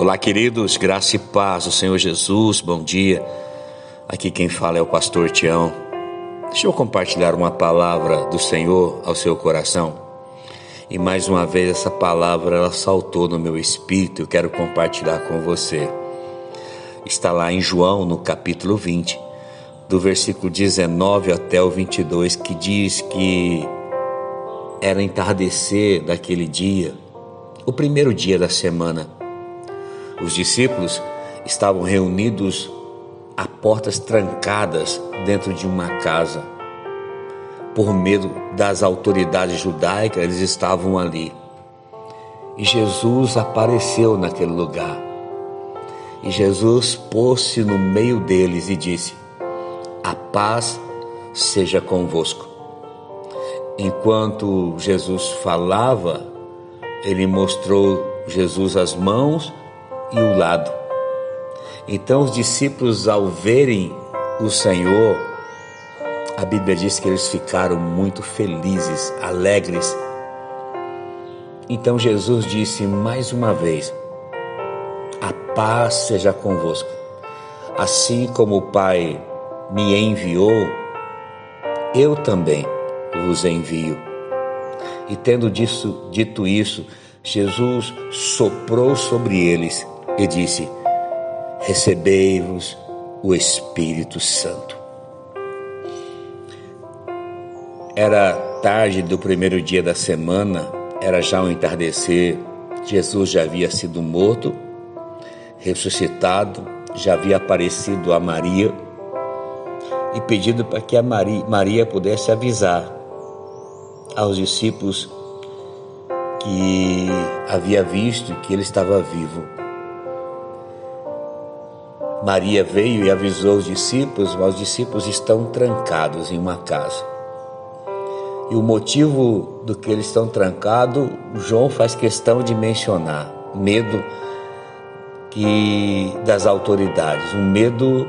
Olá, queridos, graça e paz do Senhor Jesus, bom dia. Aqui quem fala é o pastor Tião. Deixa eu compartilhar uma palavra do Senhor ao seu coração. E mais uma vez essa palavra ela saltou no meu espírito, eu quero compartilhar com você. Está lá em João, no capítulo 20, do versículo 19 até o 22, que diz que era entardecer daquele dia, o primeiro dia da semana. Os discípulos estavam reunidos a portas trancadas dentro de uma casa. Por medo das autoridades judaicas, eles estavam ali. E Jesus apareceu naquele lugar. E Jesus pôs-se no meio deles e disse: "A paz seja convosco." Enquanto Jesus falava, ele mostrou Jesus as mãos e o lado. Então os discípulos, ao verem o Senhor, a Bíblia diz que eles ficaram muito felizes, alegres. Então Jesus disse mais uma vez: "A paz seja convosco. Assim como o Pai me enviou, eu também vos envio." E tendo dito isso, Jesus soprou sobre eles e disse: "Recebei-vos o Espírito Santo." Era tarde do primeiro dia da semana, era já o entardecer. Jesus já havia sido morto, ressuscitado, já havia aparecido a Maria e pedido para que a Maria pudesse avisar aos discípulos que havia visto que ele estava vivo. Maria veio e avisou os discípulos, mas os discípulos estão trancados em uma casa. E o motivo do que eles estão trancados, João faz questão de mencionar: medo das autoridades, um medo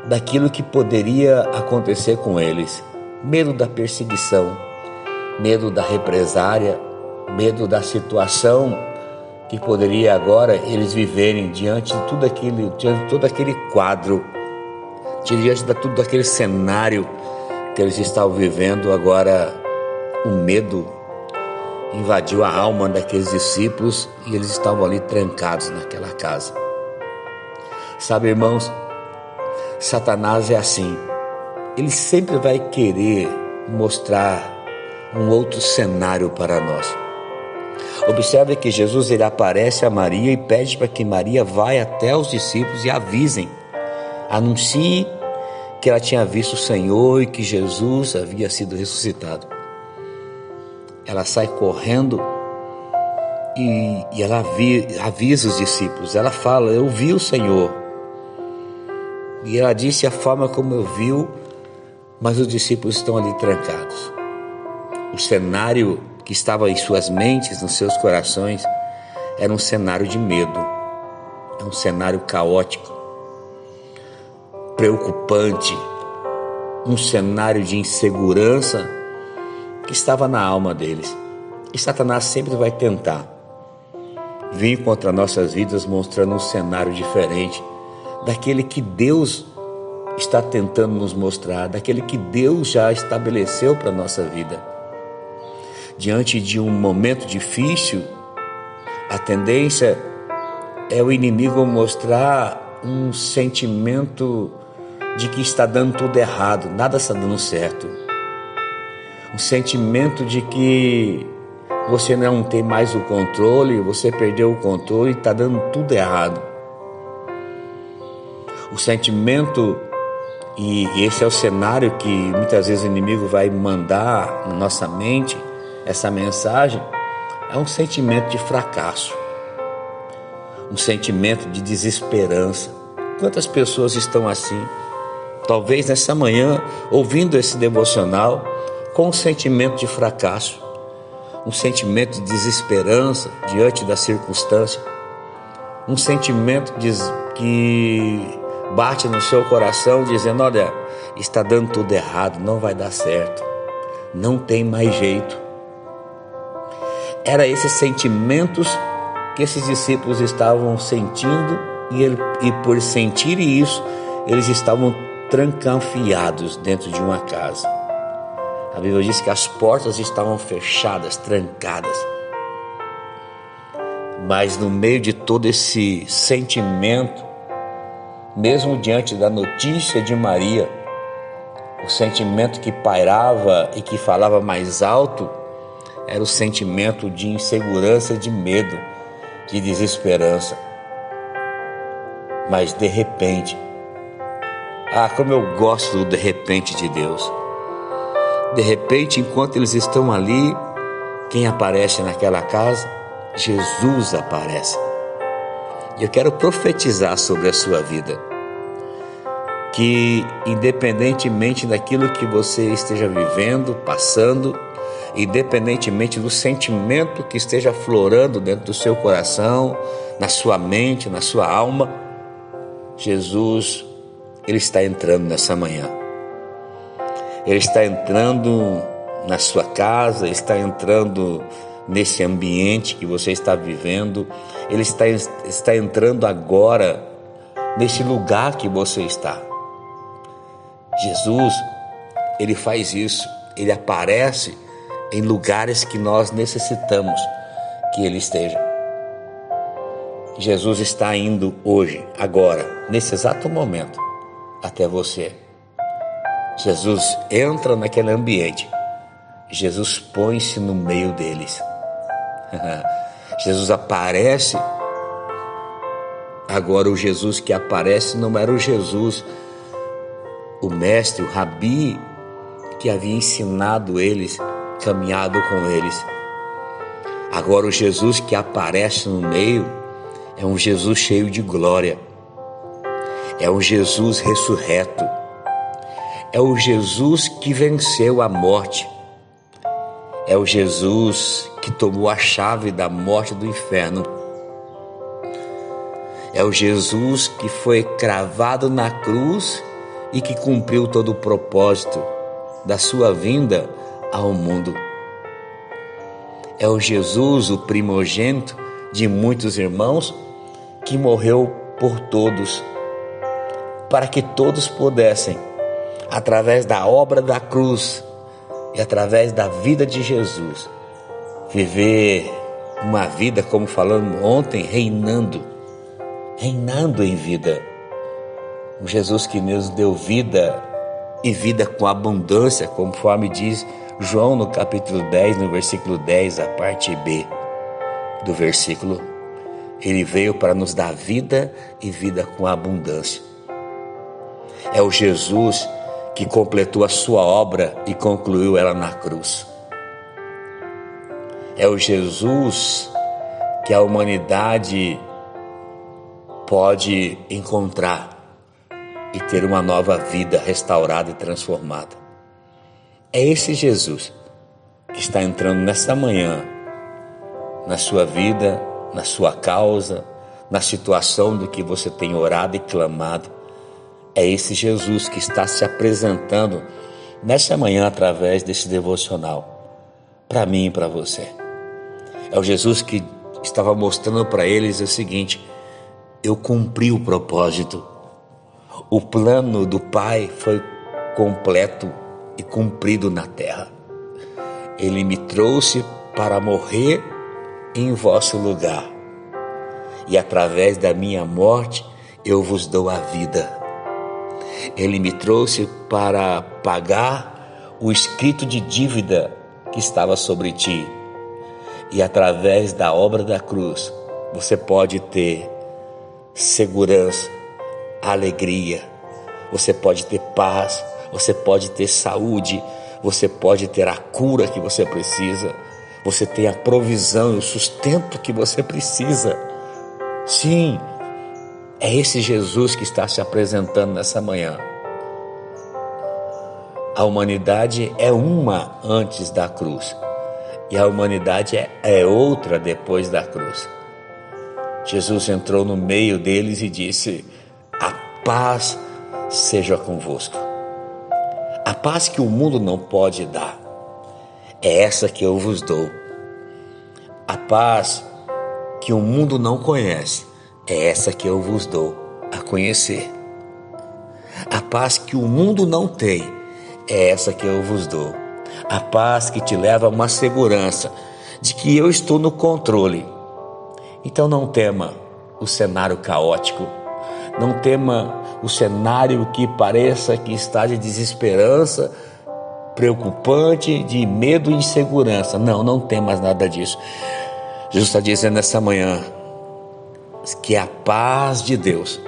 daquilo que poderia acontecer com eles, medo da perseguição, medo da represária, medo da situação que poderia agora eles viverem diante de todo aquele quadro, diante de todo aquele cenário que eles estavam vivendo. Agora o medo invadiu a alma daqueles discípulos e eles estavam ali trancados naquela casa. Sabe, irmãos, Satanás é assim, ele sempre vai querer mostrar um outro cenário para nós. Observe que Jesus ele aparece a Maria e pede para que Maria vá até os discípulos e anuncie que ela tinha visto o Senhor e que Jesus havia sido ressuscitado. Ela sai correndo e ela avisa os discípulos. Ela fala: "Eu vi o Senhor." E ela disse a forma como eu viu, mas os discípulos estão ali trancados. O cenário que estava em suas mentes, nos seus corações, era um cenário de medo, é um cenário caótico, preocupante, um cenário de insegurança que estava na alma deles. E Satanás sempre vai tentar vir contra nossas vidas mostrando um cenário diferente daquele que Deus está tentando nos mostrar, daquele que Deus já estabeleceu para a nossa vida. Diante de um momento difícil, a tendência é o inimigo mostrar um sentimento de que está dando tudo errado, nada está dando certo. Um sentimento de que você não tem mais o controle, você perdeu o controle e está dando tudo errado. O sentimento, e esse é o cenário que muitas vezes o inimigo vai mandar na nossa mente, essa mensagem, é um sentimento de fracasso, um sentimento de desesperança. Quantas pessoas estão assim? Talvez nessa manhã, ouvindo esse devocional, com um sentimento de fracasso, um sentimento de desesperança diante da circunstância, um sentimento que bate no seu coração dizendo: "Olha, está dando tudo errado, não vai dar certo, não tem mais jeito." Era esses sentimentos que esses discípulos estavam sentindo, e por sentirem isso, eles estavam trancafiados dentro de uma casa. A Bíblia diz que as portas estavam fechadas, trancadas. Mas no meio de todo esse sentimento, mesmo diante da notícia de Maria, o sentimento que pairava e que falava mais alto era o sentimento de insegurança, de medo, de desesperança. Mas de repente, como eu gosto do de repente de Deus. De repente, enquanto eles estão ali, quem aparece naquela casa? Jesus aparece. E eu quero profetizar sobre a sua vida, que independentemente daquilo que você esteja vivendo, passando, independentemente do sentimento que esteja aflorando dentro do seu coração, na sua mente, na sua alma, Jesus, Ele está entrando nessa manhã. Ele está entrando na sua casa, está entrando nesse ambiente que você está vivendo. Ele está entrando agora nesse lugar que você está. Jesus, Ele faz isso. Ele aparece em lugares que nós necessitamos que Ele esteja. Jesus está indo hoje, agora, nesse exato momento, até você. Jesus entra naquele ambiente. Jesus põe-se no meio deles. Jesus aparece. Agora o Jesus que aparece não era o Jesus, o mestre, o rabi, que havia ensinado eles, caminhado com eles. Agora o Jesus que aparece no meio é um Jesus cheio de glória. É um Jesus ressurreto. É o Jesus que venceu a morte. É o Jesus que tomou a chave da morte do inferno. É o Jesus que foi cravado na cruz e que cumpriu todo o propósito da sua vinda ao mundo. É o Jesus, o primogênito de muitos irmãos, que morreu por todos, para que todos pudessem, através da obra da cruz e através da vida de Jesus, viver uma vida, como falamos ontem, reinando em vida. Um Jesus que nos deu vida e vida com abundância, conforme diz João no capítulo 10, no versículo 10, a parte B do versículo. Ele veio para nos dar vida e vida com abundância. É o Jesus que completou a sua obra e concluiu ela na cruz. É o Jesus que a humanidade pode encontrar e ter uma nova vida restaurada e transformada. É esse Jesus que está entrando nessa manhã na sua vida, na sua causa, na situação do que você tem orado e clamado. É esse Jesus que está se apresentando nessa manhã através desse devocional, para mim e para você. É o Jesus que estava mostrando para eles o seguinte: eu cumpri o propósito. O plano do Pai foi completo e cumprido na terra. Ele me trouxe para morrer em vosso lugar. E através da minha morte eu vos dou a vida. Ele me trouxe para pagar o escrito de dívida que estava sobre ti. E através da obra da cruz, você pode ter segurança, alegria, você pode ter paz, você pode ter saúde, você pode ter a cura que você precisa, você tem a provisão e o sustento que você precisa. Sim, é esse Jesus que está se apresentando nessa manhã. A humanidade é uma antes da cruz e a humanidade é outra depois da cruz. Jesus entrou no meio deles e disse: a paz seja convosco. A paz que o mundo não pode dar é essa que eu vos dou. A paz que o mundo não conhece, é essa que eu vos dou a conhecer. A paz que o mundo não tem, é essa que eu vos dou. A paz que te leva a uma segurança de que eu estou no controle. Então não tema o cenário caótico, não tema o cenário que pareça que está de desesperança, preocupante, de medo e insegurança. Não temas nada disso. Jesus está dizendo nessa manhã que a paz de Deus,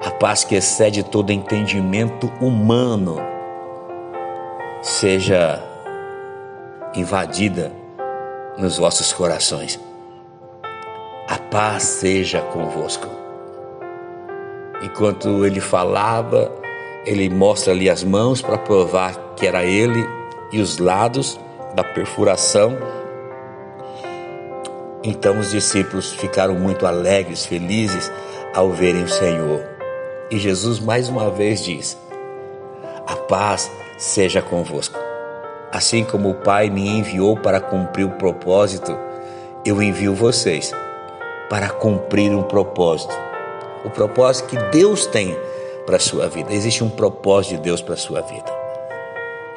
a paz que excede todo entendimento humano, seja invadida nos vossos corações. A paz seja convosco. Enquanto ele falava, ele mostra ali as mãos para provar que era ele e os lados da perfuração. Então os discípulos ficaram muito alegres, felizes ao verem o Senhor. E Jesus mais uma vez diz: a paz seja convosco. Assim como o Pai me enviou para cumprir o propósito, eu envio vocês para cumprir um propósito. O propósito que Deus tem para a sua vida. Existe um propósito de Deus para a sua vida.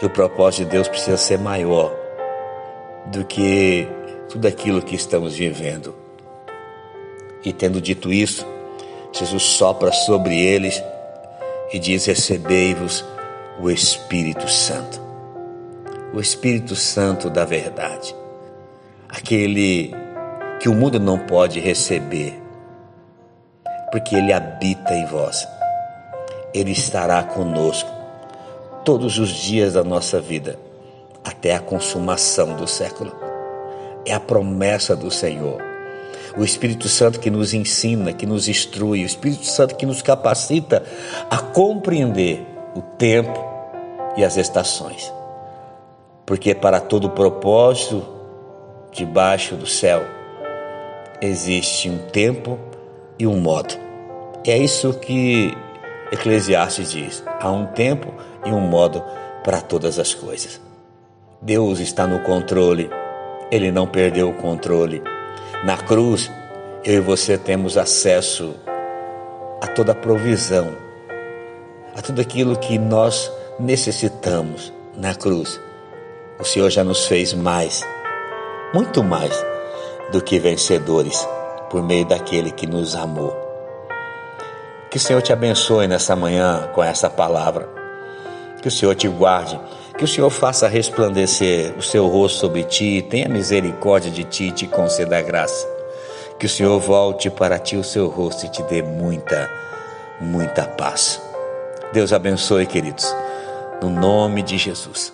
E o propósito de Deus precisa ser maior do que tudo aquilo que estamos vivendo. E tendo dito isso, Jesus sopra sobre eles e diz: recebei-vos o Espírito Santo. O Espírito Santo da verdade. Aquele que o mundo não pode receber, porque ele habita em vós. Ele estará conosco todos os dias da nossa vida, até a consumação do século. É a promessa do Senhor. O Espírito Santo que nos ensina, que nos instrui, o Espírito Santo que nos capacita a compreender o tempo e as estações. Porque para todo propósito debaixo do céu existe um tempo e um modo. E é isso que Eclesiastes diz: há um tempo e um modo para todas as coisas. Deus está no controle, Ele não perdeu o controle. Na cruz, eu e você temos acesso a toda a provisão, a tudo aquilo que nós necessitamos. Na cruz, o Senhor já nos fez mais, muito mais do que vencedores, por meio daquele que nos amou. Que o Senhor te abençoe nessa manhã com essa palavra. Que o Senhor te guarde. Que o Senhor faça resplandecer o seu rosto sobre ti, tenha misericórdia de ti e te conceda graça. Que o Senhor volte para ti o seu rosto e te dê muita, muita paz. Deus abençoe, queridos, no nome de Jesus.